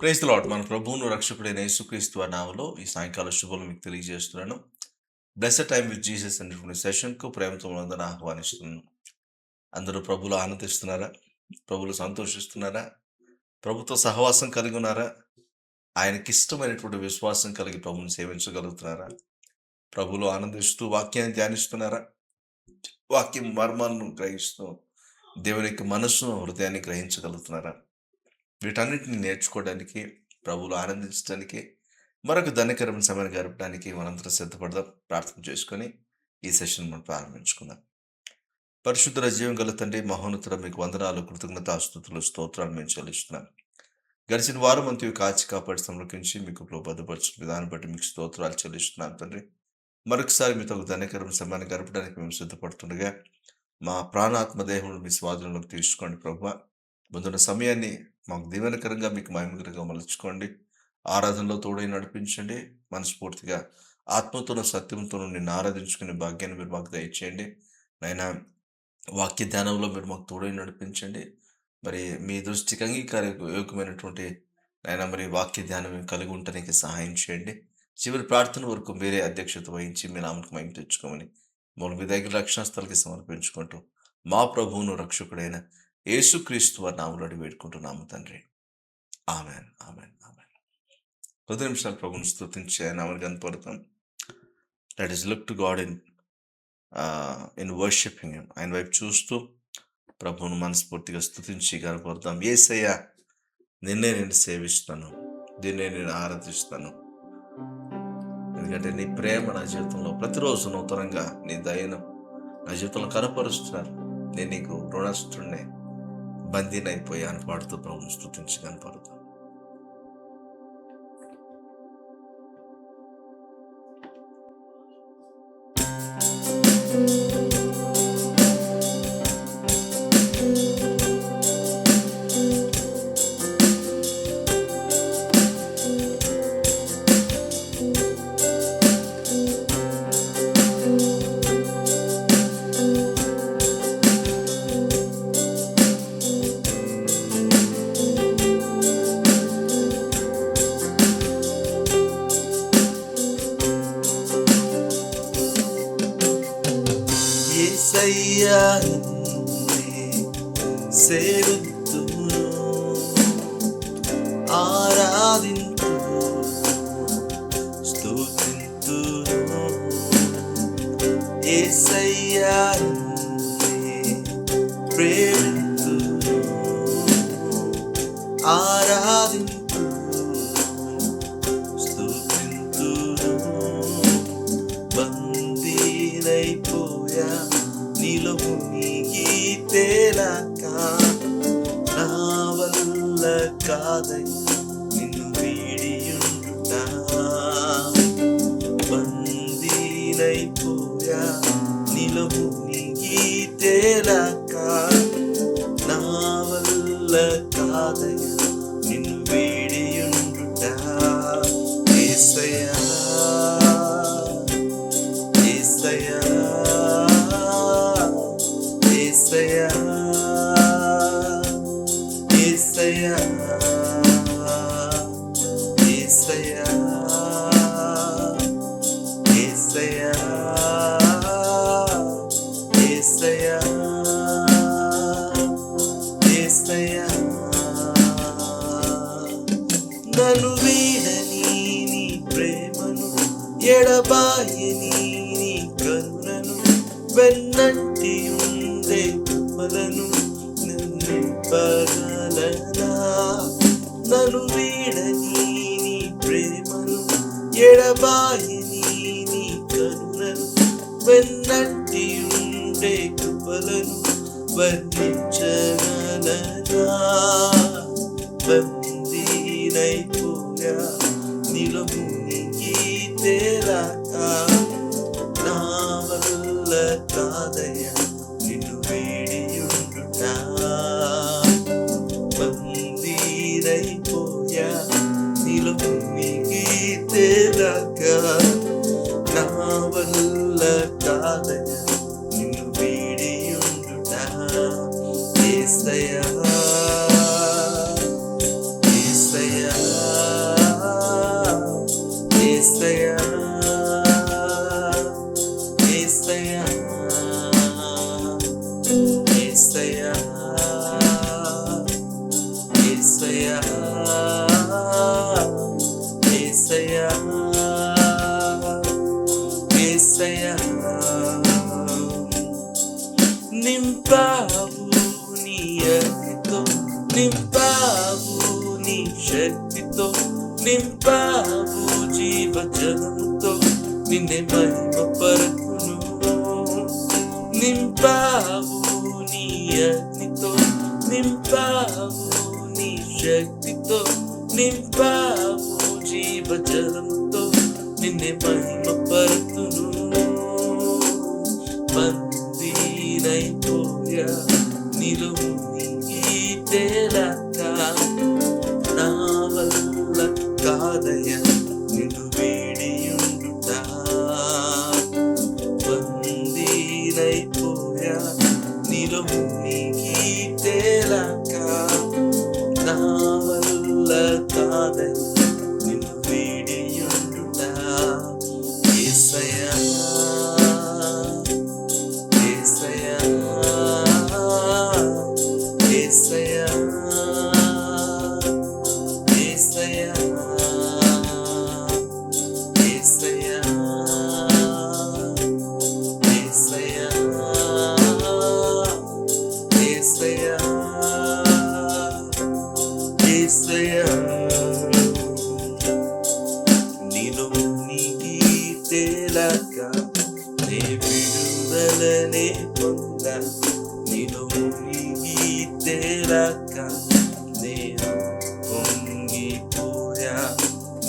Praise the lord. మన ప్రభువును రక్షకుడైన యేసుక్రీస్తు వారి నామములో ఈ సాయంకాల శుభములు మీకు తెలియజేస్తున్నాను. బ్లెస్సెడ్ టైమ్ విత్ జీసస్ అనేటువంటి సెషన్‌కు ప్రేమతో మనందరిని ఆహ్వానిస్తున్నాను. అందరూ ప్రభువులో ఆనందిస్తున్నారా? ప్రభువులో సంతోషిస్తున్నారా? ప్రభుతో సహవాసం కలిగి ఉన్నారా? ఆయనకిష్టమైనటువంటి విశ్వాసం కలిగి ప్రభువుని సేవించగలుగుతున్నారా? ప్రభువులో ఆనందిస్తూ వాక్యాన్ని ధ్యానిస్తున్నారా? వాక్యం మర్మాలను గ్రహిస్తూ దేవుని యొక్క మనస్సును, హృదయాన్ని గ్రహించగలుగుతున్నారా? వీటన్నిటిని నేర్చుకోవడానికి, ప్రభువులో ఆనందించడానికి, మరొక ధన్యకరమైన సమయాన్ని గడపడానికి మనందరం సిద్ధపడదాం. ప్రార్థన చేసుకొని ఈ సెషన్ మనం ప్రారంభించుకుందాం. పరిశుద్ధుల జీవం గల తండ్రి, మహోన్నతుడ, మీకు వందనాలు, కృతజ్ఞతాస్తుతులు, స్తోత్రాలు మేము చెల్లిస్తున్నాం. గడిచిన వారం అంతా కాచి కాపాడి సంరక్షించి మీకు భద్రపరిచిన విధానం బట్టి మీకు స్తోత్రాలు చెల్లిస్తున్నాం తండ్రి. మరొకసారి మీతో ఒక ధన్యకరమైన సమయాన్ని గడపడానికి మేము సిద్ధపడుతుండగా మా ప్రాణాత్మ దేహములు మీ స్వాధీనంలోకి తీసుకోండి ప్రభువా. ముందున్న సమయాన్ని మాకు దీవెనకరంగా, మీకు మహిమకరంగా మలుచుకోండి. ఆరాధనలో తోడై నడిపించండి. మనస్ఫూర్తిగా ఆత్మతోనూ సత్యంతోనూ నిన్ను ఆరాధించుకునే భాగ్యాన్ని మీరు మాకు దయచేయండి. నాయనా, వాక్య ధ్యానంలో మీరు మాకు తోడై నడిపించండి. మరి మీ దృష్టికి యోగ్యమైనటువంటి నాయనా మరి వాక్య ధ్యానం మేము కలిగి ఉండటానికి సహాయం చేయండి. చివరి ప్రార్థన వరకు మీరే అధ్యక్షత వహించి మీ నామకు మహిమ తెచ్చుకోమని మూల మీ దగ్గర రక్షణ స్థలకి సమర్పించుకుంటూ మా ప్రభువును రక్షకుడైన యేసుక్రీస్తు వారి నామములో అడిగి వేడుకుంటున్నాము తండ్రి. Amen, amen, amen. 10 నిమిషాలు ప్రభువును స్తుతించి ఆయన నామమును కనపడతాం. Let us look to God in worshiping him. ఆయన వైపు చూస్తూ ప్రభువును మనస్ఫూర్తిగా స్తుతించి కనపడతాం. యేసయ్యా, నిన్నే నేను సేవిస్తాను, నిన్నే నేను ఆరాధిస్తాను. ఎందుకంటే నీ ప్రేమ నా జీవితంలో ప్రతిరోజు నూతనంగా, నీ దయను నా జీవితంలో కనపరుస్తున్నారు. నేను నీకు రుణస్తుడినే, బందీనైపోయాను పాడుతూ ప్రభువును స్తుతించి కనపడతాం. యేసయ్యా, నిన్నే సేవింతును, ఆరాధింతును, స్తుతింతును. యేసయ్యా, నిన్నే ప్రేమింతును, ఆరాధింతును, స్తుతింతును. బందీనైపోయా నీలో మునిగి తేలాక, నా వల్ల కాదయ్యా నిన్ను వీడియుండుట. బందీనైపోయా నీలో మునిగి తేలాక, నా వల్ల కాదయ్యా నిన్ను వీడియుండుట. యేసయ్యా, యేసయ్యా, యేసయ్యా, యేసయ్యా, యేసయ్యా, యేసయ్యా, యేసయ్యా, యేసయ్యా. నన్ను వీడని నీ ప్రేమను, ఎడబాయని నీ కరుణను, వెన్నంటి ఉండే కృపలను నింపగలనా. నన్ను వీడని నీ ప్రేమను, ఎడబాయని నీ కరుణను, వెన్నంటి ఉండే కృపలను వర్ణించగలనా. బందీనైపోయా నీలో మునిగి తేలాక, నా వల్ల కాదయ్యా నిన్ను వీడియుండుట. బందీనైపోయా నీలో మునిగి తేలాక, నా వల్ల కాదయ్యా నిన్ను వీడియుండుట. యేసయ్యా, యేసయ్యా, యేసయ్యా యేసయ్యా యేసయ్యా యేసయ్యా నింపావు నీ అగ్నితో, నింపావు నీ శక్తితో, నింపావు జీవజలముతో, నిన్నే మహిమపరతును. నింపావు నీ అగ్నితో, నింపావు నీ శక్తితో, నింపావు జీవజలముతో, నిన్నే మహిమపరతును. బందీనైపోయా నీలో మునిగి తేలక, నా వల్ల కాదయ్యా నిన్ను వేడియుండుట. బందీనైపోయా నీలో మునిగి తేలక, నా వల్ల కాదయ్యా నిన్ను వేడియుండుట. యేసయ్యా యేసయ్యా యేసయ్యా యేసయ్యా యేసయ్యా యేసయ్యా యేసయ్యా యేసయ్యా నీలో మునిగి తేలక నే విడుదలనే పొందా. నీలో మునిగి తేలక నేను పొంగిపోయా.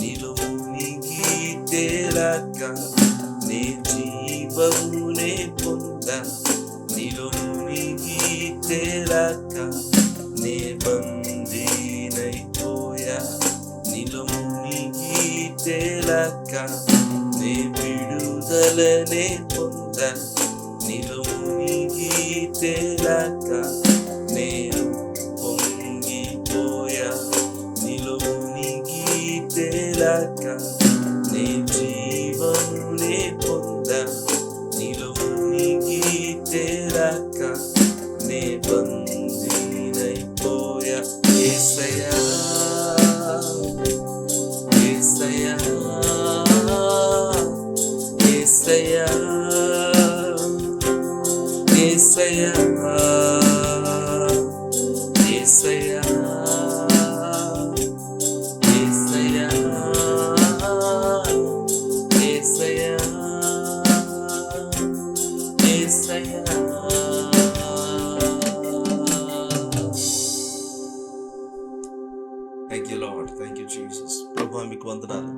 నీలో మునిగి తేలక నే జీవమునే పొందా. నీలో మునిగి తేలక నే బందీనైపోయా. నీలో మునిగి తేలక నే విడుదలనే పొందా. నీలో మునిగి తేలక నేను పొంగిపోయా. నీలో మునిగి తేలక నే జీవమునే పొందా. నీలో మునిగి తేలక నే బందీనైపోయా. యేసయ్యా యేసయ్యా యేసయ్యా యేసయ్యా యేసయ్యా యేసయ్యా యేసయ్యా యేసయ్యా. Thank you lord, thank you Jesus. ప్రభువా మీకు వందనాలు.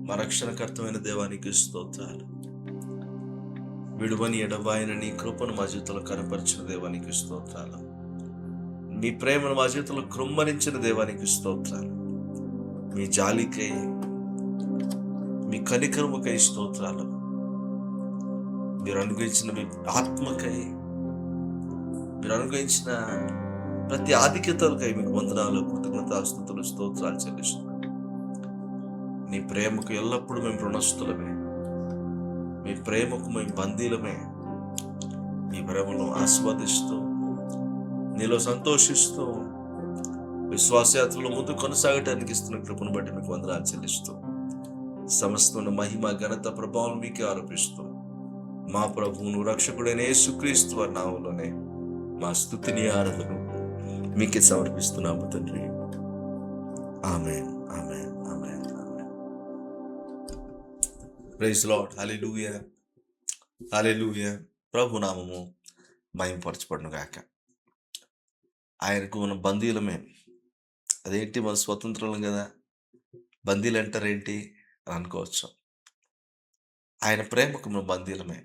మా రక్షణకర్తమైన దేవానికి స్తోత్రాలు. విడువని ఎడబాయిన నీ కృపను మా జీవితంలో కనపరిచిన దేవానికి స్తోత్రాలు. మీ ప్రేమను మా జీవితంలో కృమ్మరించిన దేవానికి స్తోత్రాలు. మీ జాలికై, మీ కనికరముకై స్తోత్రాలు. మీరు అనుగ్రహించిన మీ ఆత్మకై, మీరు అనుగ్రహించిన ప్రతి ఆధిక్యతలకై మీకు వందనాలు, కృతజ్ఞతాస్తుతులు, స్తోత్రాలు చెల్లిస్తున్నాను. నీ ప్రేమకు ఎల్లప్పుడూ మేము రుణస్థులమే. మీ ప్రేమకు మేము బందీలమే. ఈ ప్రేమను ఆస్వాదిస్తూ, నీలో సంతోషిస్తూ, విశ్వాసయాత్రలో ముందు కొనసాగటానికి ఇస్తున్న కృపను బట్టి మీకు వందనాలు చెల్లిస్తూ, సమస్తమైన మహిమ, ఘనత, ప్రభావం మీకే ఆరోపిస్తూ, మా ప్రభువును రక్షకుడైన యేసుక్రీస్తు వారి నామములోనే మా స్తుతిని, ఆరాధనను మీకే సమర్పిస్తున్నాము తండ్రి. ఆమేన్, ఆమేన్, ఆమేన్, ఆమేన్. Praise lord. హల్లెలూయా, హల్లెలూయా. ప్రభు నామము మహిమపరచబడును గాక. ఆయనకు మన బందీలమే. అదేంటి, మన స్వతంత్రులం కదా, బందీలు అంటారేంటి అని అనుకోవచ్చు. ఆయన ప్రేమకు మన బందీలమే.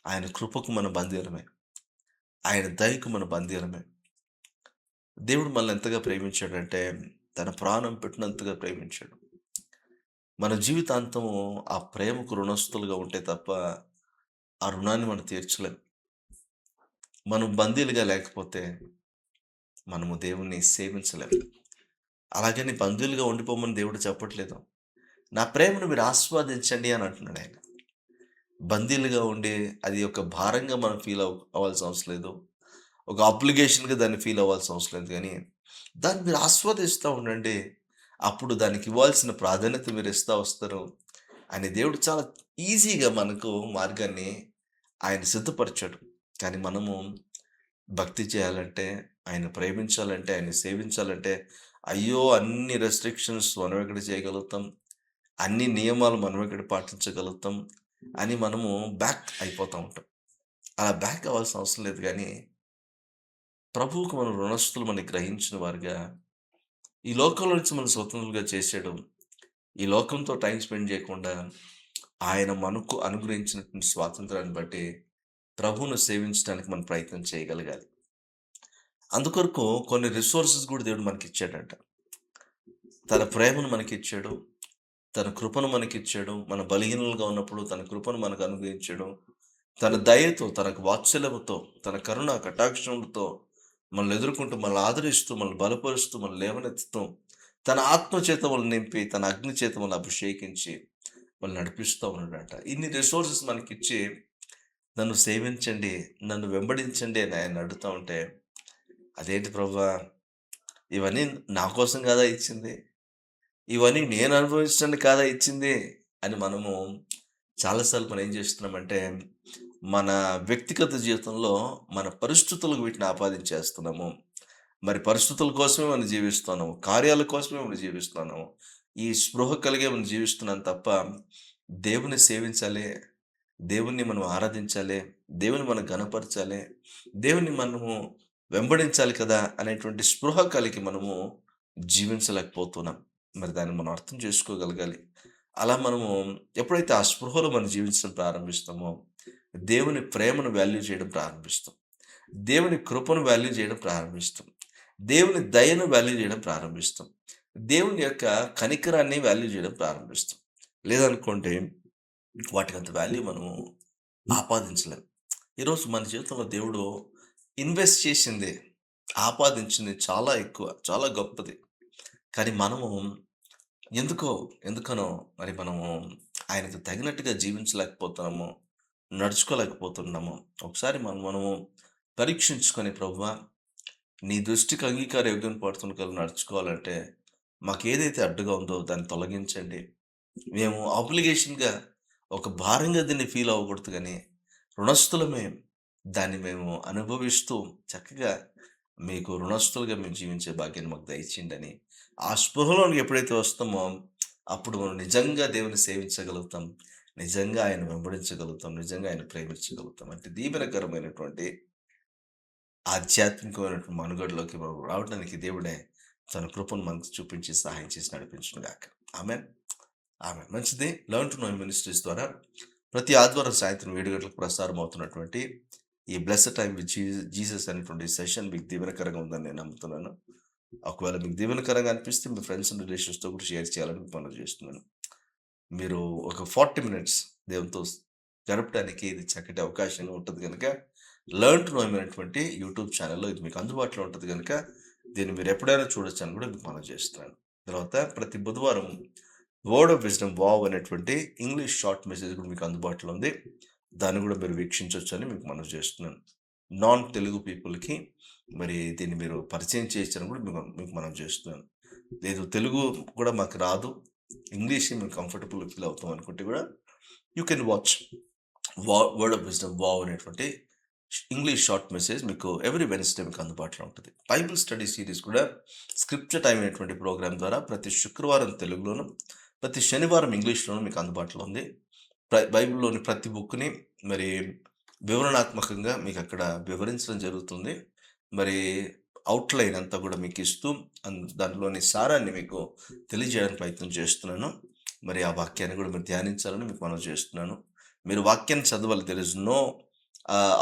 ఆయన కృపకు మన బందీలమే. ఆయన దయకు మన బందీలమే. దేవుడు మనల్ని ఎంతగా ప్రేమించాడంటే తన ప్రాణం పెట్టినంతగా ప్రేమించాడు. మన జీవితాంతము ఆ ప్రేమకు రుణస్థులుగా ఉంటే తప్ప ఆ రుణాన్ని మనం తీర్చలేం. మనం బందీలుగా లేకపోతే మనము దేవుణ్ణి సేవించలేం. అలాగని బందీలుగా ఉండిపోమని దేవుడు చెప్పట్లేదు. నా ప్రేమను మీరు ఆస్వాదించండి అని అంటున్నాడు ఆయన. బందీలుగా ఉండి అది ఒక భారంగా మనం అవ్వాల్సిన అవసరం లేదు. ఒక అబ్లిగేషన్‌గా దాన్ని ఫీల్ అవ్వాల్సిన అవసరం లేదు గానీ, దాన్ని మీరు ఆస్వాదిస్తా ఉండండి. అప్పుడు దానికి ఇవ్వాల్సిన ప్రాధాన్యత మీరు ఇస్తా వస్తారు. అని దేవుడు చాలా ఈజీగా మనకు మార్గాన్ని ఆయన సిద్ధపరిచాడు. కానీ మనము భక్తి చేయాలంటే, ఆయన ప్రేమించాలంటే, ఆయన్ని సేవించాలంటే, అయ్యో! అన్ని రెస్ట్రిక్షన్స్ మనం ఎక్కడ చేయగలుగుతాం? అన్ని నియమాలు మనం ఎక్కడ పాటించగలుగుతాం? అని మనము బ్యాక్ అయిపోతా ఉంటాం. అలా బ్యాక్ అవ్వాల్సిన అవసరం లేదు గానీ, ప్రభువుకు మనం ఋణస్థులమని గ్రహించిన వారుగా, ఈ లోకంలో నుంచి మనల్ని స్వతంత్రులుగా చేసాడు. ఈ లోకంతో టైమ్ స్పెండ్ చేయకుండా, ఆయన మనకు అనుగ్రహించినటువంటి స్వాతంత్రాన్ని బట్టి, ప్రభువును సేవించడానికి మనం ప్రయత్నం చేయగలగాలి. అందుకొరకు కొన్ని రిసోర్సెస్ గూడా దేవుడు మనకిచ్చాడంట. తన ప్రేమను మనకిచ్చాడు. తన కృపను మనకిచ్చాడు. మన బలహీనులుగా ఉన్నప్పుడు తన కృపను మనకు అనుగ్రహించాడు. తన దయతో, తనకు వాత్సల్యముతో, తన కరుణ కటాక్షములతో మనల్ని ఎదుర్కొంటూ, మనల్ని ఆదరిస్తూ, మనల్ని బలపరుస్తూ, మనల్ని లేవనెత్తుతూ, తన ఆత్మ చేత మనల్ని నింపి, తన అగ్ని చేత మనల్ని అభిషేకించి, మనల్ని నడిపిస్తా ఉన్నాడంట. ఇన్ని రిసోర్సెస్ మనకిచ్చి, నన్ను సేవించండి, నన్ను వెంబడించండి అని ఆయన అడుగుతా ఉంటే, అదేంటి ప్రభువా! ఇవన్నీ నా కోసం కాదా ఇచ్చింది? ఇవన్నీ నేను అనుభవించడానికి కాదా ఇచ్చింది? అని మనము చాలా సార్లు మనం ఏం చేస్తున్నామంటే, మన వ్యక్తిగత జీవితంలో మన పరిస్థితులకు వీటిని ఆపాదించేస్తున్నాము. మరి పరిస్థితుల కోసమే మనం జీవిస్తున్నాము. కార్యాల కోసమే మనం జీవిస్తున్నాము. ఈ స్పృహ కలిగే మనం జీవిస్తున్నాం తప్ప, దేవుని సేవించాలి, దేవుణ్ణి మనం ఆరాధించాలి, దేవుని మనం ఘనపరచాలి, దేవుని మనము వెంబడించాలి కదా! అనేటువంటి స్పృహ కలిగి మనము జీవించలేకపోతున్నాం. మరి దాన్ని మనం అర్థం చేసుకోగలగాలి. అలా మనము ఎప్పుడైతే ఆ స్పృహలో మనం జీవించడం ప్రారంభిస్తామో, దేవుని ప్రేమను వాల్యూ చేయడం ప్రారంభిస్తాం. దేవుని కృపను వాల్యూ చేయడం ప్రారంభిస్తాం. దేవుని దయను వాల్యూ చేయడం ప్రారంభిస్తాం. దేవుని యొక్క కనికరాన్ని వాల్యూ చేయడం ప్రారంభిస్తాం. లేదనుకోంటే వాటికంత వాల్యూ మనము ఆపాదించలేం. ఈరోజు మన జీవితంలో దేవుడు ఇన్వెస్ట్ చేసింది, ఆపాదించింది చాలా ఎక్కువ. చాలా గొప్పది. కానీ మనము ఎందుకో, ఎందుకనో మరి మనము ఆయనకు తగినట్టుగా జీవించలేకపోతున్నాము. నడుచుకోలేకపోతున్నాము. ఒకసారి మనము పరీక్షించుకొని ప్రభువా! నీ దృష్టికి అంగీకారయోగ్యం పడుతున్నకలు నడుచుకోవాలంటే, మాకేదైతే అడ్డుగా ఉందో దాన్ని తొలగించండి. మేము ఆబ్లిగేషన్‌గా ఒక భారంగా దీన్ని ఫీల్ అవ్వకూడదు గానీ, ఋణస్థులమే. దాన్ని మేము అనుభవిస్తూ చక్కగా మీకు ఋణస్థులుగా మేము జీవించే భాగ్యాన్ని మాకు దయచేయండని, ఆ స్పృహలోనికి ఎప్పుడైతే వస్తామో, అప్పుడు మనం నిజంగా దేవుని సేవించగలుగుతాం. నిజంగా ఆయన వెంబడించగలుగుతాం. నిజంగా ఆయన ప్రేమించగలుగుతాం. అంటే దీవెనకరమైనటువంటి ఆధ్యాత్మికమైనటువంటి మనుగడలోకి మనం రావడానికి దేవుడే తన కృపను మనకు చూపించి సహాయం చేసి నడిపించును గాక. ఆమేన్. ఆమేన్. మంచిది. లెర్న్ టు నో మినిస్ట్రీస్ ద్వారా ప్రతి ఆదివారం సాయంత్రం 7 గంటలకు ప్రసారం అవుతున్నటువంటి ఈ బ్లెస్డ్ టైమ్ విత్ జీసస్ అనేటువంటి సెషన్ మీకు దీవెనకరంగా ఉందని నేను నమ్ముతున్నాను. ఒకవేళ మీకు దీవెనకరంగా అనిపిస్తే మీ ఫ్రెండ్స్ అండ్ రిలేషన్స్‌తో కూడా షేర్ చేయాలని మీకు మనవి చేస్తున్నాను. మీరు ఒక 40 మినిట్స్ దేవునితో గడపడానికి ఇది చక్కటి అవకాశంగా ఉంటది గనక, లెర్న్ టు నో అనేటువంటి యూట్యూబ్ ఛానెల్‌లో ఇది మీకు అందుబాటులో ఉంటది గనక, దీన్ని మీరు ఎప్పుడైనా చూడొచ్చని కూడా మీకు మనవి చేస్తున్నాను. తర్వాత ప్రతి బుధవారం వర్డ్ ఆఫ్ విజ్డమ్ వావ్ అనేటువంటి ఇంగ్లీష్ షార్ట్ మెసేజ్ కూడా మీకు అందుబాటులో ఉంది. దాన్ని కూడా మీరు వీక్షించొచ్చని మీకు మనవి చేస్తున్నాను. నాన్ తెలుగు పీపుల్‌కి మరి దీన్ని మీరు పరిచయం చేయొచ్చని కూడా మీకు మీకు మనవి చేస్తున్నాను. లేదు తెలుగు కూడా మాకు రాదు, ఇంగ్లీషే మేము కంఫర్టబుల్ ఫీల్ అవుతాం అనుకుంటే కూడా you can watch word of wisdom wow అనేటువంటి ఇంగ్లీష్ షార్ట్ మెసేజ్ మీకు ఎవ్రీ వెన్స్‌డే మీకు అందుబాటులో ఉంటది. బైబిల్ స్టడీ సీరీస్ కూడా స్క్రిప్చర్ టైమ్ అనేటువంటి ప్రోగ్రామ్ ద్వారా ప్రతి శుక్రవారం తెలుగులోను, ప్రతి శనివారం ఇంగ్లీష్‌లోను మీకు అందుబాటులో ఉంది. బైబిల్‌లోని ప్రతి బుక్‌ని మరి వివరణాత్మకంగా మీకక్కడ వివరించడం జరుగుతుంది. మరి ఔట్‌లైన్ అంతా కూడా మీకిస్తూ దాంట్లోని సారాన్ని మీకు తెలియజేయడానికి ప్రయత్నం చేస్తున్నాను. మరి ఆ వాక్యాన్ని కూడా మీరు ధ్యానించాలని మీకు మనవి చేస్తున్నాను. మీరు వాక్యాన్ని చదవాలి. There is no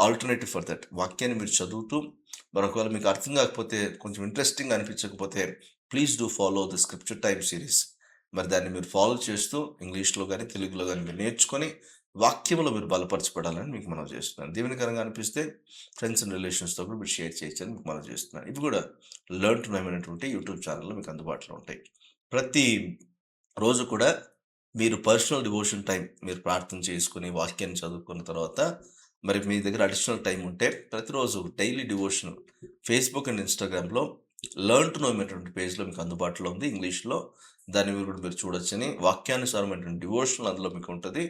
alternative for that. వాక్యాన్ని మీరు చదువుతూ మరి ఒకవేళ మీకు అర్థం కాకపోతే, కొంచెం ఇంట్రెస్టింగ్‌గా అనిపించకపోతే please do follow the scripture time series. మరి దాన్ని మీరు ఫాలో చేస్తూ ఇంగ్లీష్‌లో గాని, తెలుగులో గాని మీరు నేర్చుకొని వాక్యంలో మీరు బలపరచబడాలని మీకు మనవి చేస్తున్నాను. దీవెనకరంగా అనిపిస్తే ఫ్రెండ్స్ అండ్ రిలేషన్స్‌తో కూడా మీరు షేర్ చేయొచ్చని మీకు మనవి చేస్తున్నాను. ఇవి కూడా లెర్న్ టు నో అనేటువంటి యూట్యూబ్ ఛానెల్‌లో మీకు అందుబాటులో ఉంటాయి. ప్రతి రోజు కూడా మీరు పర్సనల్ డివోషన్ టైం మీరు ప్రార్థన చేసుకొని, వాక్యాన్ని చదువుకున్న తర్వాత, మరి మీ దగ్గర అడిషనల్ టైం ఉంటే ప్రతిరోజు డైలీ డివోషన్ ఫేస్‌బుక్ అండ్ ఇన్‌స్టాగ్రామ్‌లో లెర్న్ టు నో అనేటువంటి పేజ్‌లో మీకు అందుబాటులో ఉంది ఇంగ్లీష్‌లో. దాన్ని మీరు చూడొచ్చని. వాక్యానుసారమైనటువంటి డివోషనల్ అందులో మీకు ఉంటది.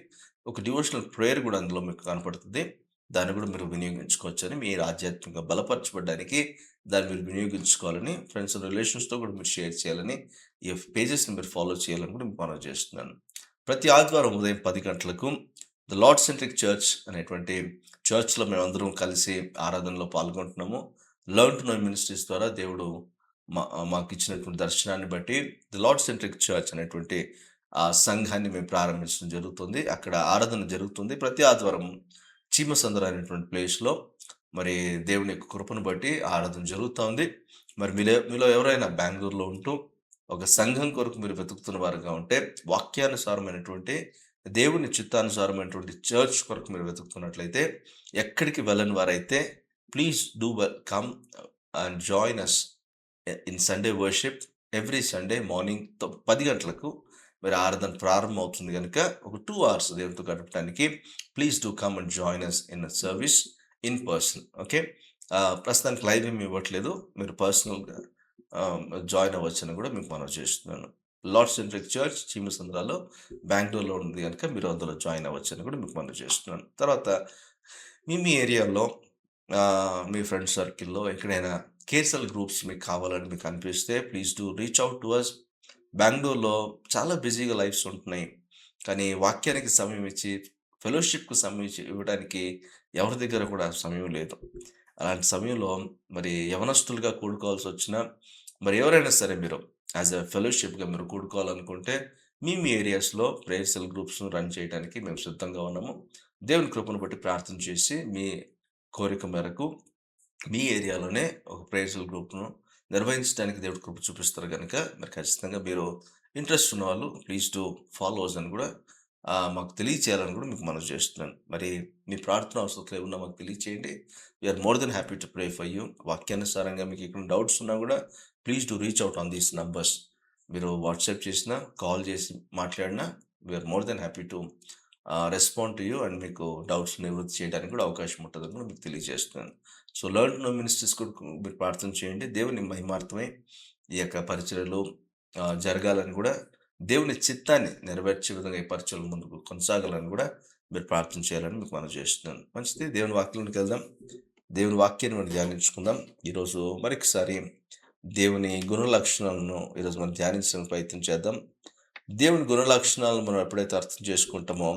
ఒక డివోషనల్ ప్రేయర్ గూడా అందులో మీకు కనపడుతది. దాన్ని గూడా మీరు వినియోగించుకోవచ్చని, మీరు ఆధ్యాత్మికంగా బలపరచబడ్డానికి దాన్ని మీరు వినియోగించుకోవాలని, ఫ్రెండ్స్ అండ్ రిలేషన్స్‌తో కూడా మీరు షేర్ చేయాలని, ఈ పేజెస్‌ని మీరు ఫాలో చేయాలని కూడా మీకు మనవి చేస్తున్నాను. ప్రతి ఆదివారం ఉదయం 10 గంటలకు ద లార్డ్ సెంట్రిక్ చర్చ్ అనేటువంటి చర్చ్‌లో మేమందరం కలిసి ఆరాధనలో పాల్గొంటున్నాము. లెర్న్ టు నో మినిస్ట్రీస్ ద్వారా దేవుడు మాకిచ్చినటువంటి దర్శనాన్ని బట్టి ది లార్డ్ సెంట్రిక్ చర్చ్ అనేటువంటి సంఘాన్ని మేము ప్రారంభించడం జరుగుతుంది. అక్కడ ఆరాధన జరుగుతుంది. ప్రతి ఆదివారం చీమసంద్ర అనేటువంటి ప్లేస్‌లో మరి దేవుని యొక్క కృపను బట్టి ఆరాధన జరుగుతా ఉంది. మరి మీలో ఎవరైనా బెంగుళూరులో ఉంటూ ఒక సంఘం కొరకు మీరు వెతుకుతున్న వారుగా ఉంటే, వాక్యానుసారమైనటువంటి దేవుని చిత్తానుసారమైనటువంటి చర్చ్ కొరకు మీరు వెతుకుతున్నట్లయితే, ఎక్కడికి వెళ్ళని వారైతే please do come and join us in Sunday worship every Sunday morning 10 గంటలకు మరి ఆరాధన ప్రారంభం అవుతుంది గనుక, ఒక 2 అవర్స్ దేవునితో గడపడానికి please do come and join us in service in person. Okay. ప్రస్తుతానికి లైవ్ ఏమి ఇవ్వట్లేదు. మీరు పర్సనల్‌గా జాయిన్ అవ్వచ్చని కూడా మీకు మనవి చేస్తున్నాను. లార్డ్ సెంట్రిక్ చర్చ్ చీమసంద్రాలో బెంగుళూరులో ఉంది గనుక మీరు అందులో జాయిన్ అవ్వచ్చని కూడా మీకు మనవి చేస్తున్నాను. తర్వాత మీ ఏరియాలో మీ ఫ్రెండ్ సర్కిల్‌లో ఎక్కడైనా కేఎస్ఎల్ గ్రూప్స్ మీకు కావాలని మీకు అనిపిస్తే please do reach out to us. బెంగుళూరులో చాలా బిజీగా లైఫ్స్ ఉంటున్నాయి. కానీ వాక్యానికి సమయం ఇచ్చి, ఫెలోషిప్‌కి సమయం ఇవ్వడానికి ఎవరి దగ్గర కూడా సమయం లేదు. అలాంటి సమయంలో మరి యవనస్తులుగా కూడుకోవాల్సొచ్చినా, మరి ఎవరైనా సరే మీరు యాస్ ఎ ఫెలోషిప్‌గా మీరు కూడుకోవాలనుకుంటే, మీ ఏరియాస్‌లో ప్రేయర్ సెల్ గ్రూప్స్‌ను రన్ చేయడానికి మేము సిద్ధంగా ఉన్నాము. దేవుని కృపను బట్టి ప్రార్థన చేసి, మీ కోరిక మేరకు మీ ఏరియాలోనే ఒక ప్రేయర్ సెల్ గ్రూప్‌ను నిర్వహించడానికి దేవుడు కృప చూపిస్తారు గనుక, మరి ఖచ్చితంగా మీరు ఇంట్రెస్ట్ ఉన్నవాళ్ళు ప్లీజ్ డూ ఫాలో అస్ అని కూడా మాకు తెలియచేయాలని కూడా మీకు మనవి చేస్తున్నాను. మరి మీ ప్రార్థన అవసరతలు ఏమన్నా మాకు తెలియచేయండి. We're more than happy to pray for you. వాక్యానుసారంగా మీకు ఎక్కడ డౌట్స్ ఉన్నా కూడా please do reach out on these numbers. మీరు వాట్సాప్ చేసినా, కాల్ చేసి మాట్లాడినా we're more than happy to respond to you and మీకు డౌట్స్ నివృత్తి చేయడానికి కూడా అవకాశం ఉంటుందని కూడా మీకు తెలియజేస్తున్నాను. So learn to know ministries కొరకు మీరు ప్రార్థన చేయండి. దేవుని మహిమార్థమై ఈ యొక్క పరిచర్యలు జరగాలని కూడా, దేవుని చిత్తాన్ని నెరవేర్చే విధంగా ఈ పరిచర్యలు ముందుకు కొనసాగాలని కూడా మీరు ప్రార్థన చేయాలని మీకు మనవి చేస్తున్నాను. మంచిది. దేవుని వాక్యంలోకి వెళ్దాం. దేవుని వాక్యాన్ని మనం ధ్యానించుకుందాం. ఈరోజు మరొకసారి దేవుని గుణ లక్షణాలను ఈరోజు మనం ధ్యానించడానికి ప్రయత్నం చేద్దాం. దేవుని గుణ లక్షణాలను మనం ఎప్పుడైతే అర్థం చేసుకుంటామో,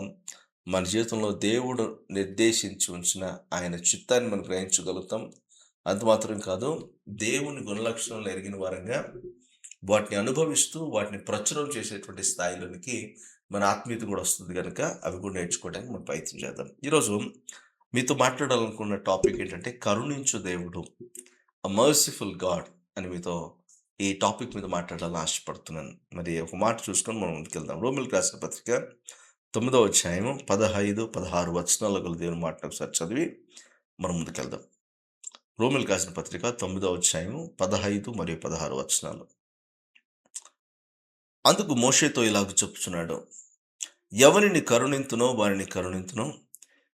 మన జీవితంలో దేవుడు నిర్దేశించి ఉంచిన ఆయన చిత్తాన్ని మనం గ్రహించగలుగుతాం. అంత మాత్రం కాదు, దేవుని గుణలక్షణాలను ఎరిగిన వారంగా వాటిని అనుభవిస్తూ, వాటిని ప్రచురం చేసేటువంటి స్థాయిలోనికి మన ఆత్మీయత కూడా వస్తుంది గనుక, అవి కూడా నేర్చుకోవడానికి మనం ప్రయత్నం చేద్దాం. ఈరోజు మీతో మాట్లాడాలనుకున్న టాపిక్ ఏంటంటే, కరుణించు దేవుడు, మర్సిఫుల్ గాడ్ అని మీతో ఈ టాపిక్ మీద మాట్లాడాలని ఆశపడుతున్నాను. మరి ఒక మాట చూసుకొని మనం ముందుకెళ్దాం. రోమిల్కి రాసిన పత్రిక 9వ అధ్యాయము 15, 16 వచనాల్లో గల దేవుని మాటను ఒకసారి చదివి మనం ముందుకెళ్దాం. రోమిల్కి రాసిన పత్రిక 9వ అధ్యాయము 15 మరియు 16 వచనాలు. అందుకు మోషేతో ఇలాగ చెప్పుచున్నాడు, ఎవరిని కరుణింతునో వారిని కరుణింతును,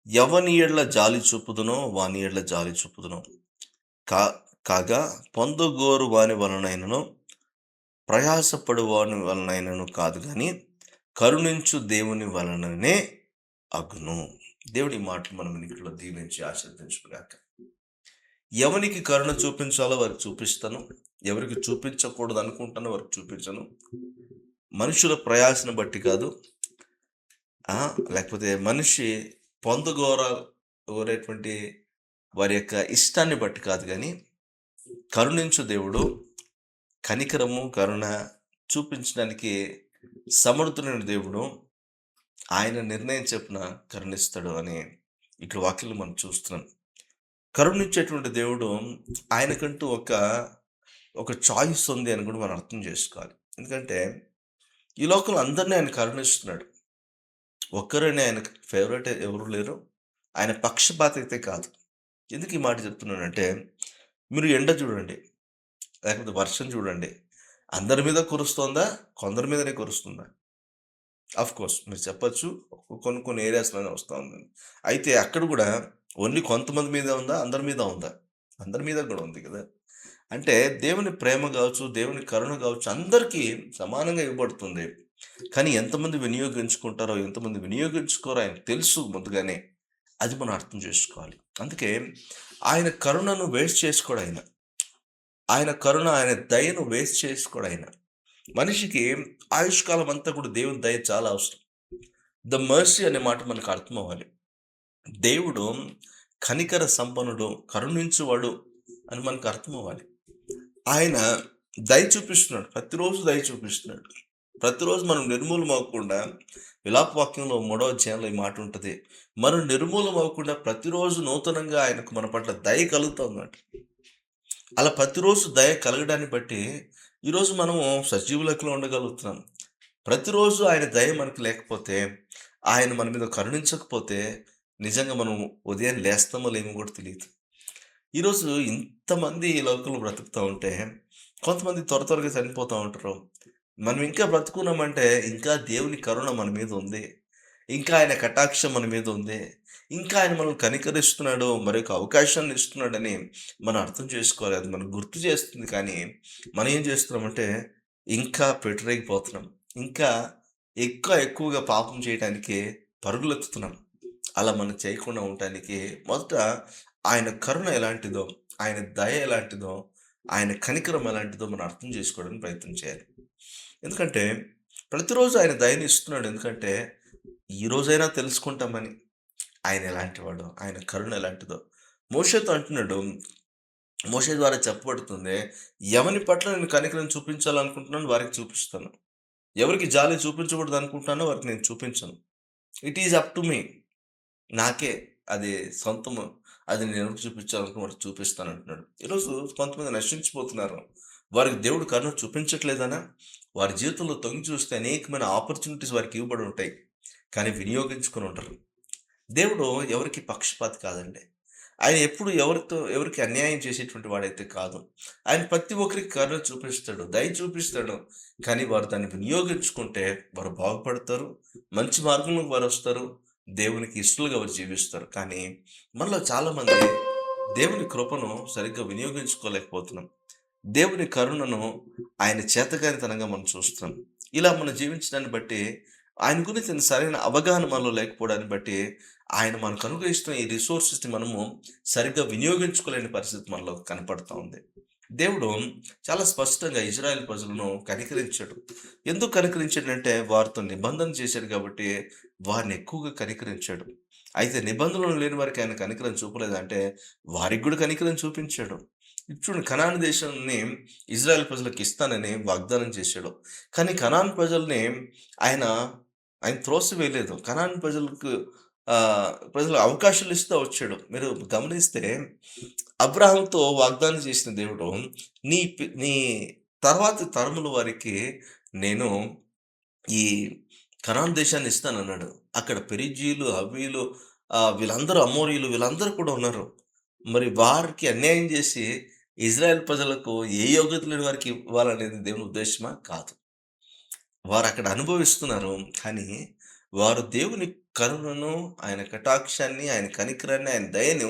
ఎవని ఎడ్ల జాలి చూపుదునో వాని ఎడ్ల జాలి చూపుదును. కాగా పొందుగోరు వాని వలనైనను ప్రయాసపడు వాని వలనైనను కాదు కానీ కరుణించు దేవుని వలననే అగును. దేవుడి మాటలు మనం ఇంట్లో దీవించి ఆశీర్వదించుగాక. ఎవరికి కరుణ చూపించాలో వారికి చూపిస్తాను, ఎవరికి చూపించకూడదు అనుకుంటానో వారికి చూపించను. మనుషుల ప్రయాసను బట్టి కాదు, లేకపోతే మనిషి కోరేటువంటి వారి యొక్క ఇష్టాన్ని బట్టి కాదు, కానీ కరుణించు దేవుడు కనికరము, కరుణ చూపించడానికి సమర్థుడైన దేవుడు. ఆయన నిర్ణయం చెప్పున కరుణిస్తాడు అని ఇట్లా వాక్యాలు మనం చూస్తున్నాం. కరుణించేటువంటి దేవుడు ఆయనకంటూ ఒక చాయిస్ ఉంది అని కూడా మనం అర్థం చేసుకోవాలి. ఎందుకంటే ఈ లోకంలో అందరినీ ఆయన కరుణిస్తున్నాడు. ఒక్కరని ఆయన ఫేవరెట్ ఎవరు లేరు. ఆయన పక్షపాత అయితే కాదు. ఎందుకు ఈ మాట చెప్తున్నానంటే, మీరు ఎండ చూడండి, లేకపోతే వర్షం చూడండి, అందరి మీద కురుస్తుందా? కొందరి మీదనే కురుస్తుందా? ఆఫ్‌కోర్స్ మీరు చెప్పొచ్చు. కొన్ని కొన్ని ఏరియాస్‌లోనే వస్తా ఉందండి. అయితే అక్కడ గూడా ఓన్లీ కొంతమంది మీదే ఉందా? అందరి మీద ఉందా? అందరి మీద గూడా ఉంది గదా! అంటే దేవుని ప్రేమ గావచ్చు, దేవుని కరుణ గావచ్చు అందరికీ సమానంగా ఇవ్వబడుతుంది. కానీ ఎంతమంది వినియోగించుకుంటారో, ఎంతమంది వినియోగించుకోరో ఆయనకు తెలుసు ముందుగానే. అది మనం అర్థం జేసుకోవాలి. అందుకే ఆయన కరుణను వేస్ట్ చేసుకోడాయన. ఆయన కరుణ, ఆయన దయను వేస్ట్ చేసుకోడాయన. మనిషికి ఆయుష్కాలం అంతా కూడా దేవుని దయ చాలా అవసరం. ద మెర్సీ అనే మాట మనకు అర్థమవ్వాలి. దేవుడు కనికర సంపన్నుడు, కరుణించువాడు అని మనకు అర్థమవ్వాలి. ఆయన దయ చూపిస్తున్నాడు. ప్రతిరోజు దయ చూపిస్తున్నాడు. ప్రతిరోజు మనం నిర్మూలమవ్వకుండా విలాప వాక్యంలో 3వ అధ్యాయంలో ఈ మాట ఉంటది. మనం నిర్మూలమవ్వకుండా ప్రతిరోజు నూతనంగా ఆయనకు మన పట్ల దయ కలుగుతుందంట. అలా ప్రతిరోజు దయ కలగడాన్ని బట్టి ఈరోజు మనము సజీవ లెక్కలో ఉండగలుగుతున్నాం. ప్రతిరోజు ఆయన దయ మనకు లేకపోతే, ఆయన మన మీద కరుణించకపోతే, నిజంగా మనం ఉదయం లేస్తామో లేమో కూడా తెలీదు. ఈరోజు ఇంతమంది ఈ లోకంలో బ్రతుకుతా ఉంటే, కొంతమంది త్వరగా చనిపోతా ఉంటారు. మనం ఇంకా బ్రతుకున్నామంటే, ఇంకా దేవుని కరుణ మన మీద ఉంది. ఇంకా ఆయన కటాక్షం మన మీద ఉంది. ఇంకా ఆయన మనల్ని కనికరిస్తున్నాడు, మరొక అవకాశాన్ని ఇస్తున్నాడని మనం అర్థం చేసుకోవాలి. అది మనకు గుర్తు చేస్తుంది కానీ, మనం ఏం చేస్తున్నామంటే, ఇంకా పెట్టిరేగిపోతున్నాం. ఇంకా ఎక్కువగా పాపం చేయటానికి పరుగులెత్తుతున్నాం. అలా మనం చేయకుండా ఉండటానికి మొదట ఆయన కరుణ ఎలాంటిదో, ఆయన దయ ఎలాంటిదో, ఆయన కనికరం ఎలాంటిదో మనం అర్థం చేసుకోవడానికి ప్రయత్నం చేయాలి. ఎందుకంటే ప్రతిరోజు ఆయన దయని ఇస్తున్నాడు. ఎందుకంటే ఈ రోజైనా తెలుసుకుంటామని. ఆయన ఎలాంటివాడో, ఆయన కరుణ ఎలాంటిదో. మోషేతో అంటున్నాడు, మోషే ద్వారా చెప్పబడుతుంది, ఎవని పట్ల నేను కనికరం చూపించాలనుకుంటున్నానో వారికి చూపిస్తాను. ఎవరికి జాలి చూపించకూడదనుకుంటున్నానో వారికి నేను చూపించను. It is up to me. నాకే అది సొంతము. అది నేను ఎవరికి చూపించాలనుకున్న వారికి చూపిస్తానంటున్నాడు. ఈరోజు కొంతమంది నశించిపోతున్నారు. వారికి దేవుడు కరుణ చూపించట్లేదనా? వారి జీవితంలో తొంగి చూస్తే అనేకమైన ఆపర్చునిటీస్ వారికి ఇవ్వబడి ఉంటాయి. కానీ వినియోగించుకొని ఉండరు. దేవుడు ఎవరికీ పక్షపాతి కాదండి. ఆయన ఎప్పుడు ఎవరికి అన్యాయం చేసేటువంటి వాడైతే కాదు. ఆయన ప్రతి ఒక్కరికి కరుణ చూపిస్తాడు, దయ చూపిస్తాడు. కానీ వారు దాన్ని వినియోగించుకుంటే వారు బాగుపడతారు. మంచి మార్గంలోకి వారొస్తారు. దేవునికి ఇష్టలుగా వారు జీవిస్తారు. కానీ మనలో చాలామంది దేవుని కృపను సరిగ్గా వినియోగించుకోలేకపోతున్నాం. దేవుని కరుణను ఆయన చేతకానితనంగా మనం చూస్తున్నాం. ఇలా మనం జీవించడాన్ని బట్టి ఆయన గురించి సరైన అవగాహన మనలో లేకపోవడాన్ని బట్టి ఆయన మనకు అనుగ్రహిస్తున్న ఈ రిసోర్సెస్‌ని మనము సరిగ్గా వినియోగించుకోలేని పరిస్థితి మనలో కనపడతా ఉంది. దేవుడు చాలా స్పష్టంగా ఇజ్రాయెల్ ప్రజలను కనికరించాడు. ఎందుకు కనికరించాడంటే వారితో నిబంధన చేశాడు కాబట్టి వారిని ఎక్కువగా కనికరించాడు. అయితే నిబంధనలు లేని వారికి ఆయన కనికరం చూపలేదంటే వారికి కూడా కనికరం చూపించాడు. ఇప్పుడు చూడండి కనాను దేశాన్ని ఇజ్రాయెల్ ప్రజలకు ఇస్తానని వాగ్దానం చేశాడు. కానీ కనాను ప్రజల్ని ఆయన, ఆయన త్రోసివేయలేదు. కనాను ప్రజలకు అవకాశాలు ఇస్తా వచ్చాడు. మీరు గమనిస్తే అబ్రాహాముతో వాగ్దానం చేసిన దేవుడు నీ తర్వాతి తరముల వారికి నేను ఈ కనాను దేశాన్ని ఇస్తానన్నాడు. అక్కడ పెరిజ్జీయులు, హవ్వీయులు వీళ్ళందరూ అమోరీయులు వీళ్ళందరూ కూడా ఉన్నారు. మరి వారికి అన్యాయం చేసి ఇజ్రాయెల్ ప్రజలకు ఏ యోగ్యత లేని వారికి ఇవ్వాలనేది దేవుని ఉద్దేశమా? కాదు. వారక్కడ అనుభవిస్తున్నారు. కానీ వారు దేవుని కరుణను, ఆయన కటాక్షాన్ని, ఆయన కనికరాన్ని, ఆయన దయను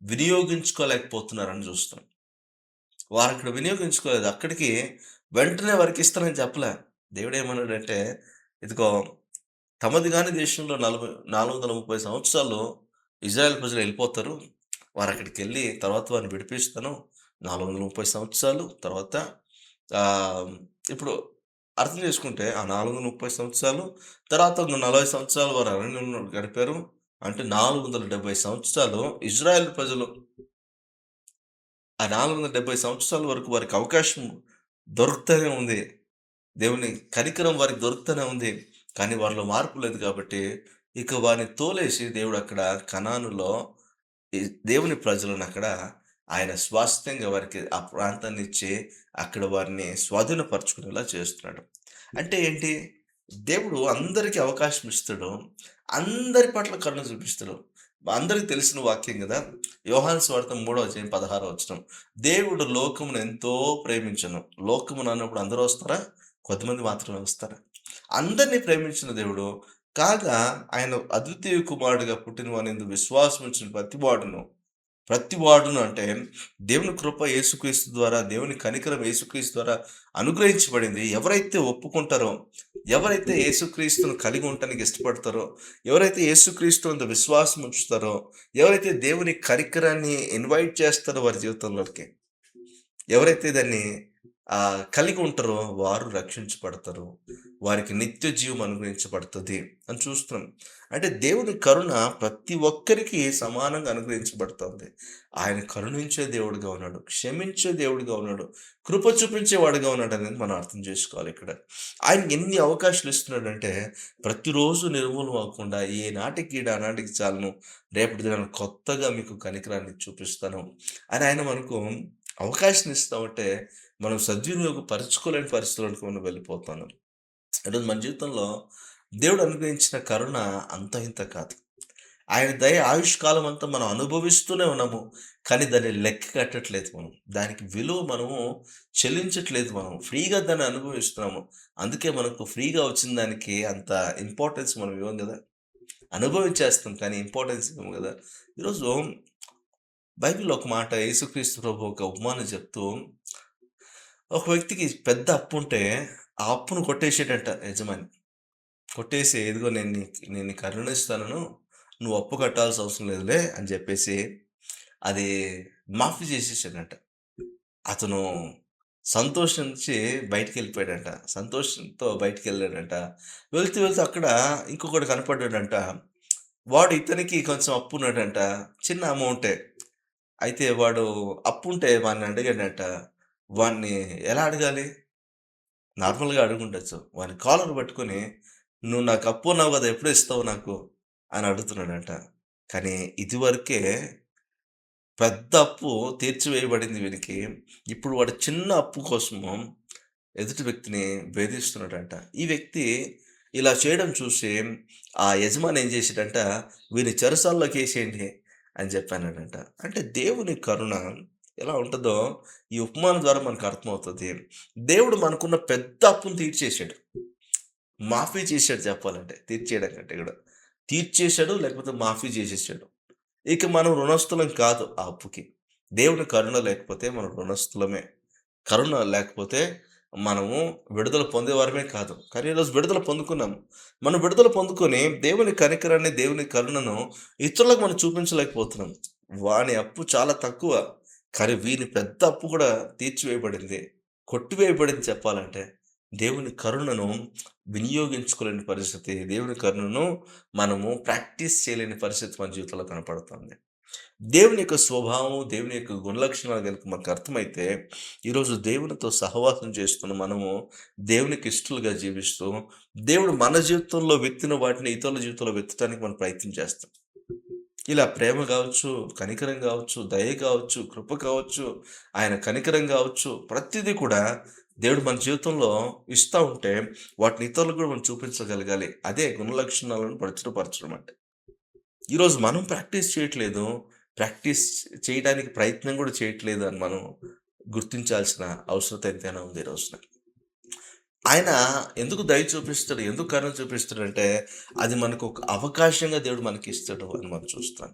వినియోగించుకోలేకపోతున్నారని చూస్తున్నాం. వారక్కడ వినియోగించుకోలేదు. అక్కడికి వెంటనే వారికిస్తానని చెప్పలే. దేవుడేమన్నాడంటే, ఇదిగో తమది గాని దేశంలో 430 సంవత్సరాలు ఇజ్రాయెల్ ప్రజలు ఎళ్ళిపోతారు. వారక్కడికెళ్ళి తర్వాత వారిని విడిపిస్తాను. 430 సంవత్సరాలు తర్వాత ఇప్పుడు అర్థం చేసుకుంటే ఆ 430 సంవత్సరాలు తర్వాత ఇంకో 40 సంవత్సరాలు వారు అరణ్యంలో గడిపారు. అంటే 470 సంవత్సరాలు ఇజ్రాయెల్ ప్రజలు ఆ 470 సంవత్సరాల వరకు వారికి అవకాశం దొరుకుతూనే ఉంది. దేవుని కనికరం వారికి దొరుకుతూనే ఉంది. కానీ వారిలో మార్పు లేదు కాబట్టి, ఇక వారిని తోలేసి దేవుడక్కడ కనానులో ఈ దేవుని ప్రజలనక్కడ ఆయన స్వాస్థ్యంగా వారికి ఆ ప్రాంతాన్నిచ్చి, అక్కడ వారిని స్వాధీనపరుచుకునేలా చేస్తున్నాడు. అంటే ఏంటి? దేవుడు అందరికి అవకాశం ఇస్తాడు. అందరి పట్ల కరుణ చూపిస్తాడు. అందరికి తెలిసిన వాక్యం గదా! యోహాను సువార్త 3వ అధ్యాయం 16వ వచనం. దేవుడు లోకమును ఎంతో ప్రేమించెను. లోకమును అన్నప్పుడు అందరూ వస్తారా? కొద్దిమంది మాత్రమే వస్తారా? అందరిని ప్రేమించిన దేవుడు. కాగా ఆయన అద్వితీయ కుమారుడిగా పుట్టిన వానియందు విశ్వాసం ఉంచిన ప్రతి వాడును అంటే దేవుని కృప యేసుక్రీస్తు ద్వారా, దేవుని కనికరం యేసుక్రీస్తు ద్వారా అనుగ్రహించబడింది. ఎవరైతే ఒప్పుకుంటారో, ఎవరైతే యేసుక్రీస్తును కలిగి ఉండటానికి ఇష్టపడతారో, ఎవరైతే యేసుక్రీస్తు యందు విశ్వాసం ఉంచుతారో, ఎవరైతే దేవుని కనికరాన్ని ఇన్వైట్ చేస్తారో వారి జీవితంలోకి, ఎవరైతే దాన్ని కలిగి ఉంటారో వారు రక్షించబడతారు. వారికి నిత్య జీవం అనుగ్రహించబడుతది అని చూస్తున్నాం. అంటే దేవుని కరుణ ప్రతి ఒక్కరికి సమానంగా అనుగ్రహించబడుతుంది. ఆయన కరుణించే దేవుడుగా ఉన్నాడు. క్షమించే దేవుడుగా ఉన్నాడు. కృప చూపించేవాడుగా ఉన్నాడనేది మనం అర్థం చేసుకోవాలి ఇక్కడ. ఆయన ఎన్ని అవకాశాలు ఇస్తున్నాడంటే ప్రతిరోజు నిర్మూలన అవ్వకుండా ఏ నాటికి ఈడు ఆనాటికి చాలును. రేపటి దినాన కొత్తగా మీకు కనికరాన్ని చూపిస్తాను అని ఆయన మనకు అవకాశం ఇస్తా ఉంటే మనం సద్వినియోగపరుచుకోలేని పరిస్థితుల్లోకి మనం వెళ్ళిపోతున్నాం. ఈరోజు మన జీవితంలో దేవుడు అనుగ్రహించిన కరుణ అంత ఇంత కాదు. ఆయన దయ ఆయుష్కాలం అంతా మనం అనుభవిస్తూనే ఉన్నాము. కానీ దాన్ని లెక్క కట్టట్లేదు మనం. దానికి విలువ మనము చెల్లించట్లేదు మనం. ఫ్రీగా దాన్ని అనుభవిస్తున్నాము. అందుకే మనకు ఫ్రీగా వచ్చిన దానికి అంత ఇంపార్టెన్స్ మనం ఇవ్వం గదా! అనుభవించేస్తాం కానీ ఇంపార్టెన్స్ ఇవ్వము గదా! ఈరోజు బైబిల్‌లో ఒక మాట యేసుక్రీస్తు ప్రభు ఒక ఉపమానం చెప్తూ ఒక వ్యక్తికి పెద్ద అప్పుంటే, ఆ అప్పును కొట్టేసాడంట యజమాని. కొట్టేసి, "ఇదిగో నేను నీకు కరుణిస్తాను. నువ్వు అప్పు కట్టాల్సిన అవసరం లేదులే" అని చెప్పేసి అది మాఫీ చేసేసాడంట. అతను సంతోషించి బయటికెళ్ళిపోయాడంట. సంతోషంతో బయటికెళ్ళాడంట. వెళ్తూ వెళ్తూ అక్కడ ఇంకొకడు కనపడ్డాడంట. వాడు ఇతనికి కొంచెం అప్పున్నాడంట. చిన్న అమౌంటే. అయితే వాడు అప్పుంటే వాడిని అడిగాడంట. వాడిని ఎలా అడగాలి? నార్మల్‌గా అడుగుండొచ్చు. వాని కాలర్ పట్టుకొని, "నువ్వు నాకు అప్పున్నావు గదా! ఎప్పుడు ఇస్తావు నాకు?" అని అడుగుతున్నాడంట. కానీ ఇదివరకే పెద్ద అప్పు తీర్చివేయబడింది వీనికి. ఇప్పుడు వాడు చిన్న అప్పు కోసము ఎదుటి వ్యక్తిని వేధిస్తున్నాడంట. ఈ వ్యక్తి ఇలా చేయడం చూసి ఆ యజమాని ఏం చేసాడంట, "వీడిని చెరసాల్లోకేసేయండి" అని చెప్పన్నాడంట. అంటే దేవుని కరుణ ఎలా ఉంటదో ఈ ఉపమానం ద్వారా మనకు అర్థమవుతది. దేవుడు మనకున్న పెద్ద అప్పును తీర్చేసాడు. మాఫీ చేసాడు చెప్పాలంటే. తీర్చేయడం కంటే కూడా. తీర్చేసాడు లేకపోతే మాఫీ చేసేసాడు. ఇక మనం రుణస్థులం కాదు ఆ అప్పుకి. దేవుని కరుణ లేకపోతే మనం రుణస్థులమే. కరుణ లేకపోతే మనము విడుదల పొందేవారమే కాదు. కానీ ఈరోజు విడుదల పొందుకున్నాము. మనం విడుదల పొందుకొని దేవుని కనికరాన్ని, దేవుని కరుణను ఇతరులకు మనం చూపించలేకపోతున్నాం. వాని అప్పు చాలా తక్కువ. కానీ వీని పెద్ద అప్పు కూడా తీర్చివేయబడింది. కొట్టివేయబడింది చెప్పాలంటే. దేవుని కరుణను వినియోగించుకోలేని పరిస్థితి. దేవుని కరుణను మనము ప్రాక్టీస్ చేయలేని పరిస్థితి మన జీవితంలో కనపడుతుంది. దేవుని యొక్క స్వభావం, దేవుని యొక్క గుణలక్షణాలు గనుక మనకు అర్థమైతే, ఈరోజు దేవునితో సహవాసం చేస్తున్న మనము దేవునికి ఇష్టలుగా జీవిస్తూ, దేవుడు మన జీవితంలో వ్యక్తిన వాటిని ఇతరుల జీవితంలో వెత్తడానికి మనం ప్రయత్నం చేస్తాం. ఇలా ప్రేమ గావచ్చు, కనికరం గావచ్చు, దయ కావచ్చు, కృప కావచ్చు, ఆయన కనికరం గావచ్చు, ప్రతిదీ కూడా దేవుడు మన జీవితంలో ఇస్తా ఉంటే, వాటిని ఇతరులకు కూడా మనం చూపించగలగాలి. అదే గుణలక్షణాలను ప్రచురపరచడం అంటే. ఈరోజు మనం ప్రాక్టీస్ చేయట్లేదు. ప్రాక్టీస్ చేయడానికి ప్రయత్నం కూడా చేయట్లేదు అని మనం గుర్తించాల్సిన అవసరత ఎంతైనా ఉంది ఈ రోజున. ఆయన ఎందుకు దయ చూపిస్తాడు? ఎందుకు కరుణ చూపిస్తాడంటే, అది మనకు ఒక అవకాశంగా దేవుడు మనకిస్తాడు అని మనం చూస్తాం.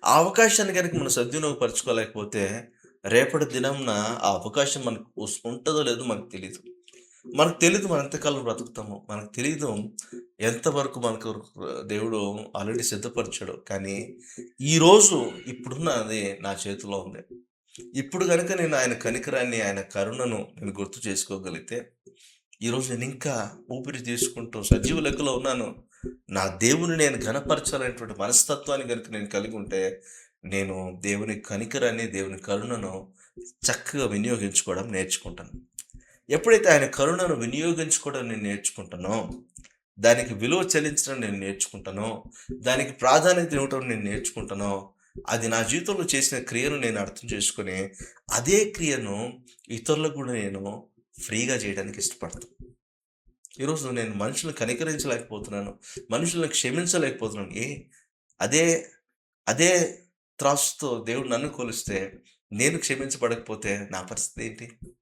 ఆ అవకాశాన్ని గనుక మనం సద్వినియోగపరుచుకోలేకపోతే, రేపటి దినంన ఆ అవకాశం మనకు ఉంటదో లేదో మనకు తెలీదు. మనకు తెలీదు మనం ఎంతకాలం బ్రతుకుతామో. మనకు తెలీదు ఎంతవరకు మనకు దేవుడు ఆల్రెడీ సిద్ధపరిచాడో. కానీ ఈరోజు ఇప్పుడున్నది నా చేతిలో ఉంది. ఇప్పుడు గనుక నేను ఆయన కనికరాన్ని, ఆయన కరుణను నేను గుర్తు చేసుకోగలిగితే, ఈరోజు నేనింకా ఊపిరి తీసుకుంటూ సజీవ లెక్కలో ఉన్నాను. నా దేవుని నేను ఘనపరచాలనేటువంటి మనస్తత్వాన్ని గనుక నేను కలిగుంటే, నేను దేవుని కనికరాన్ని, దేవుని కరుణను చక్కగా వినియోగించుకోవడం నేర్చుకుంటాను. ఎప్పుడైతే ఆయన కరుణను వినియోగించుకోవడం నేను నేర్చుకుంటానో, దానికి విలువ చెల్లించడం నేను నేర్చుకుంటానో, దానికి ప్రాధాన్యత ఇవ్వటం నేను నేర్చుకుంటానో, అది నా జీవితంలో చేసిన క్రియను నేను అర్థం చేసుకొని, అదే క్రియను ఇతరులకు కూడా నేను ఫ్రీగా చేయడానికి ఇష్టపడతాను. ఈరోజు నేను మనుషులను కనికరించలేకపోతున్నాను. మనుషులను క్షమించలేకపోతున్నాను. అదే అదే త్రాసుతో దేవుడు నన్ను కొలిస్తే, నేను క్షమించబడకపోతే నా పరిస్థితి ఏంటి?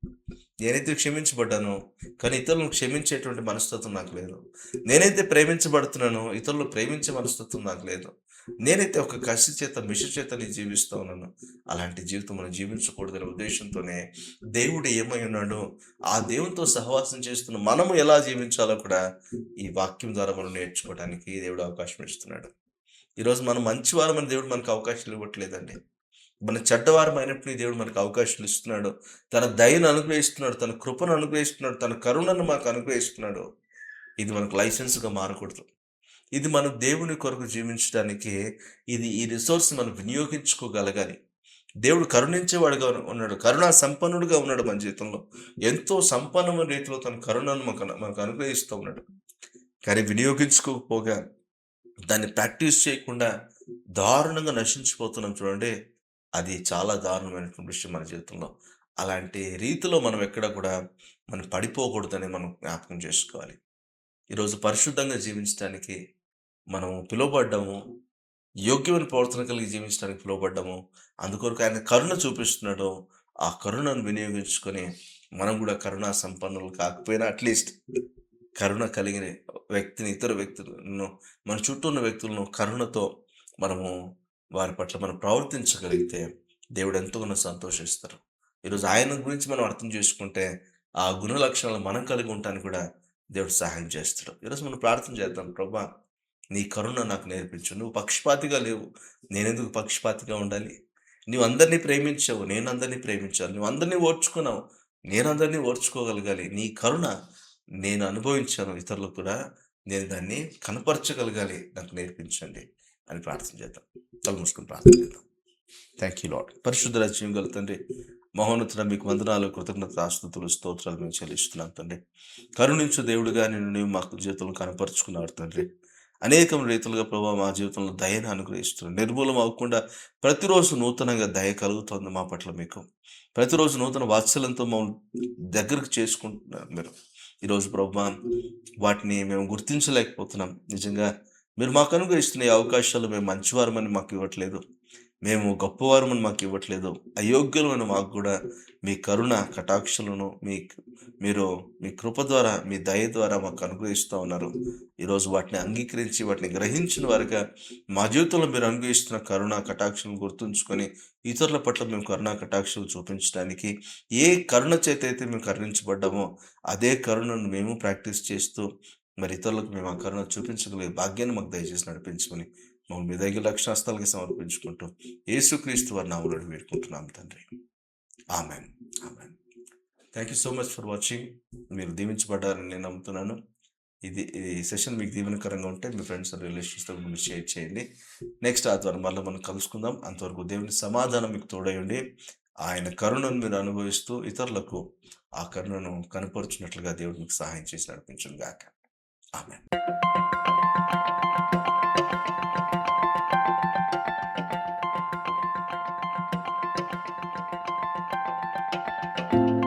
నేనైతే క్షమించబడ్డాను. కానీ ఇతరులను క్షమించేటువంటి మనస్తత్వం నాకు లేదు. నేనైతే ప్రేమించబడుతున్నానో ఇతరులు ప్రేమించే మనస్తత్వం నాకు లేదు. నేనైతే ఒక కసి చేత, మిష చేత నేను జీవిస్తా ఉన్నాను. అలాంటి జీవితం మనం జీవించకూడదనే ఉద్దేశంతోనే దేవుడు ఏమై ఉన్నాడో, ఆ దేవునితో సహవాసం చేస్తున్న మనము ఎలా జీవించాలో కూడా ఈ వాక్యం ద్వారా మనం నేర్చుకోవడానికి దేవుడు అవకాశం ఇస్తున్నాడు. ఈరోజు మనం మంచివారమని దేవుడు మనకు అవకాశాలు ఇవ్వట్లేదండి. మన చెడ్డవారమైనప్పటికీ దేవుడు మనకు అవకాశాలు ఇస్తున్నాడు. తన దయను అనుగ్రహిస్తున్నాడు. తన కృపను అనుగ్రహిస్తున్నాడు. తన కరుణను మాకు అనుగ్రహిస్తున్నాడు. ఇది మనకు లైసెన్స్‌గా మారకూడదు. ఇది మనం దేవుని కొరకు జీవించడానికి ఈ రిసోర్స్ మనం వినియోగించుకోగలగాలి. దేవుడు కరుణించేవాడుగా ఉన్నాడు. కరుణా సంపన్నుడుగా ఉన్నాడు మన జీవితంలో. ఎంతో సంపన్నమైన రీతిలో తన కరుణను మనకు అనుగ్రహిస్తూ ఉన్నాడు. కానీ వినియోగించుకోకపోగా దాన్ని ప్రాక్టీస్ చేయకుండా దారుణంగా నశించిపోతున్నాం చూడండి. అది చాలా దారుణమైనటువంటి విషయం మన జీవితంలో. అలాంటి రీతిలో మనం ఎక్కడ కూడా మనం పడిపోకూడదని మనం జ్ఞాపకం చేసుకోవాలి. ఈరోజు పరిశుద్ధంగా జీవించడానికి మనం పిలువబడ్డాము. యోగ్యమైన ప్రవర్తన కలిగి జీవించడానికి పిలువబడ్డాము. అందుకొరకు ఆయన కరుణ చూపిస్తున్నాడు. ఆ కరుణను వినియోగించుకొని మనం కూడా కరుణా సంపన్నులు కాకపోయినా అట్‌లీస్ట్ కరుణ కలిగిన వ్యక్తిని, ఇతర వ్యక్తులను, మన చుట్టూ ఉన్న వ్యక్తులను కరుణతో మనము వారి పట్ల మనం ప్రవర్తించగలిగితే దేవుడు ఎంతగానో సంతోషిస్తారు. ఈరోజు ఆయన గురించి మనం అర్థం చేసుకుంటే, ఆ గుణ లక్షణాలు మనం కలిగి ఉండటానికి కూడా దేవుడు సహాయం చేస్తాడు. ఈరోజు మనం ప్రార్థన చేద్దాం. ప్రభా! నీ కరుణ నాకు నేర్పించు. నువ్వు పక్షపాతిగా లేవు. నేనెందుకు పక్షపాతిగా ఉండాలి? నీవు అందరిని ప్రేమించావు. నేను అందరిని ప్రేమించాలి. నువ్వు అందరిని ఓర్చుకున్నావు. నేను అందరిని ఓర్చుకోగలగాలి. నీ కరుణ నేను అనుభవించాను. ఇతరులకు కూడా నేను దాన్ని కనపరచగలగాలి. నాకు నేర్పించండి అని ప్రార్థన చేద్దాం. కళ్ళు మూసుకొని ప్రార్థన చేద్దాం. Thank you lord. పరిశుద్ధ జీవగల తండ్రి, మహోన్నతుడ మీకు వందనాలు, కృతజ్ఞతాస్తుతులు, స్తోత్రాలు మేము చెల్లిస్తున్నాం తండ్రి. కరుణించు దేవుడిగా నిన్ను నీవు మాకు జీవితంలో కనపరుచుకున్నావు తండ్రి. అనేక రీతులుగా ప్రభావ మా జీవితంలో దయను అనుగ్రహిస్తున్నాడు. నిర్మూలం అవ్వకుండా ప్రతిరోజు నూతనంగా దయ కలుగుతుంది మా పట్ల మీకు. ప్రతిరోజు నూతన వాత్సల్యంతో మమ్మల్ని దగ్గరకు చేసుకుంటున్నారు మీరు. ఈరోజు ప్రభా వాటిని మేము గుర్తించలేకపోతున్నాం. నిజంగా మీరు మాకు అనుగ్రహిస్తున్న ఈ అవకాశాలు మేము మంచివారమని మాకు ఇవ్వట్లేదు. మేము గొప్పవారమని మాకు ఇవ్వట్లేదు. అయోగ్యులమైన మాకు కూడా మీ కరుణ కటాక్షలను మీరు మీ కృప ద్వారా, మీ దయ ద్వారా మాకు అనుగ్రహిస్తూ ఉన్నారు. ఈరోజు వాటిని అంగీకరించి, వాటిని గ్రహించిన వారుగా మా జీవితంలో మీరు అనుగ్రహిస్తున్న కరుణ కటాక్షలను గుర్తుంచుకొని, ఇతరుల పట్ల మేము కరుణా కటాక్షలు చూపించడానికి ఏ కరుణ చేత అయితే మేము కరుణించబడ్డామో, అదే కరుణను మేము ప్రాక్టీస్ చేస్తూ, మరి ఇతరులకు మేము ఆ కరుణ చూపించగలిగే భాగ్యాన్ని మాకు దయచేసి నడిపించుకొని, మమ్మల్ని మీ దగ్గర రక్షణాస్థాలకి సమర్పించుకుంటూ యేసుక్రీస్తు వారి నామములో వేడుకుంటున్నాం తండ్రి. Amen. Amen. Thank you so much for watching. మీరు దీవించబడ్డారని నేను నమ్ముతున్నాను. ఈ సెషన్ మీకు దీవెనకరంగా ఉంటే మీ ఫ్రెండ్స్ అండ్ రిలేషన్స్తో మీరు షేర్ చేయండి. నెక్స్ట్ ఆదివారం మళ్ళీ మనం కలుసుకుందాం. అంతవరకు దేవుని సమాధానం మీకు తోడయండి. ఆయన కరుణను మీరు అనుభవిస్తూ ఇతరులకు ఆ కరుణను కనపరుచున్నట్లుగా దేవుడు మీకు సహాయం చేసి నడిపించును గాక. ఆమెన్.